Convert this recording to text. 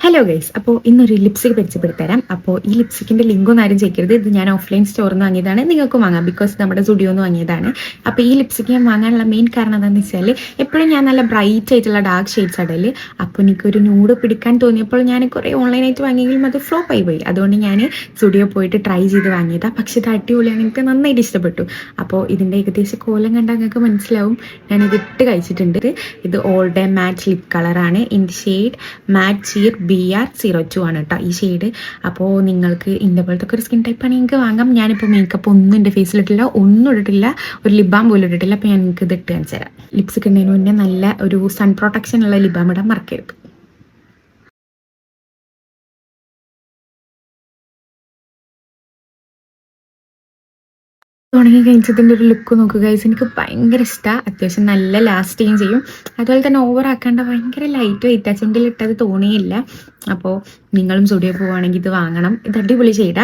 Hello guys, അപ്പോൾ ഇന്നൊരു lipstick പരിചയപ്പെടുത്തി തരാം. അപ്പോൾ ഈ ലിപ്സ്റ്റിക്കിന്റെ ലിങ്ക് ഒന്നും ആരും ചെയ്യരുത്. ഇത് ഞാൻ ഓഫ്ലൈൻ സ്റ്റോറിൽ നിന്ന് വാങ്ങിയതാണ്. നിങ്ങൾക്കും വാങ്ങാം, ബിക്കോസ് നമ്മുടെ സ്റ്റുഡിയോ നിന്ന് വാങ്ങിയതാണ്. അപ്പോൾ ഈ ലിപ്സ്റ്റിക് ഞാൻ വാങ്ങാനുള്ള മെയിൻ കാരണം എന്താണെന്ന് വെച്ചാൽ എപ്പോഴും ഞാൻ നല്ല ബ്രൈറ്റ് ആയിട്ടുള്ള ഡാർക്ക് ഷെയ്ഡ്സ് ഇടല്. അപ്പോൾ എനിക്കൊരു ന്യൂഡ് പിടിക്കാൻ തോന്നിയപ്പോൾ ഞാൻ കുറേ ഓൺലൈനായിട്ട് വാങ്ങിയെങ്കിലും അത് ഫ്ലോപ്പ് ആയി പോയി. അതുകൊണ്ട് ഞാൻ സ്റ്റുഡിയോ പോയിട്ട് ട്രൈ ചെയ്ത് വാങ്ങിയതാണ്. പക്ഷേ ഇത് അടിപൊളിയാണ്, എനിക്ക് നന്നായിട്ട് ഇഷ്ടപ്പെട്ടു. അപ്പോൾ ഇതിൻ്റെ ഏകദേശം കോലം കണ്ടാൽ നിങ്ങൾക്ക് മനസ്സിലാവും. ഞാനിത് ഇട്ട് കഴിച്ചിട്ടുണ്ട്. ഇത് ഓൾ ഡേ മാറ്റ് ലിപ് കളറാണ്. In the shade matte cheer BR02 ആണ് കേട്ടോ ഈ ഷെയ്ഡ്. അപ്പോൾ നിങ്ങൾക്ക് ഇന്ന പോലത്തെ ഒരു സ്കിൻ ടൈപ്പ് ആണ് നിങ്ങൾക്ക് വാങ്ങാം. ഞാനിപ്പോൾ മേക്കപ്പ് ഒന്നും എൻ്റെ ഫേസിലിട്ടില്ല, ഒന്നും ഇട്ടിട്ടില്ല, ഒരു ലിബാം പോലും ഇട്ടിട്ടില്ല. അപ്പോൾ ഞാൻ നിങ്ങൾക്ക് ഇത് ഇട്ട് കാണിച്ചു തരാം. ലിപ്സ് ഇടുന്നതിന് മുന്നേ നല്ല ഒരു സൺ പ്രൊട്ടക്ഷൻ ഉള്ള ലിബാം ഇടാൻ മറക്കരുത്. ഉണങ്ങി കഴിഞ്ഞതിൻ്റെ ഒരു ലുക്ക് നോക്കുക ഗൈസ്, എനിക്ക് ഭയങ്കര ഇഷ്ടമാണ്. അത്യാവശ്യം നല്ല ലാസ്റ്റ് ചെയ്യും. അതുപോലെ തന്നെ ഓവർ ആക്കാണ്ട് ഭയങ്കര ലൈറ്റ് വെയിറ്റ് ചുണ്ടിലിട്ടത് തോന്നിയില്ല. അപ്പോൾ നിങ്ങളും സ്റ്റുഡിയോ പോവുകയാണെങ്കിൽ ഇത് വാങ്ങണം. ഇത് അടിപൊളി ഷെയ്ഡാണ്.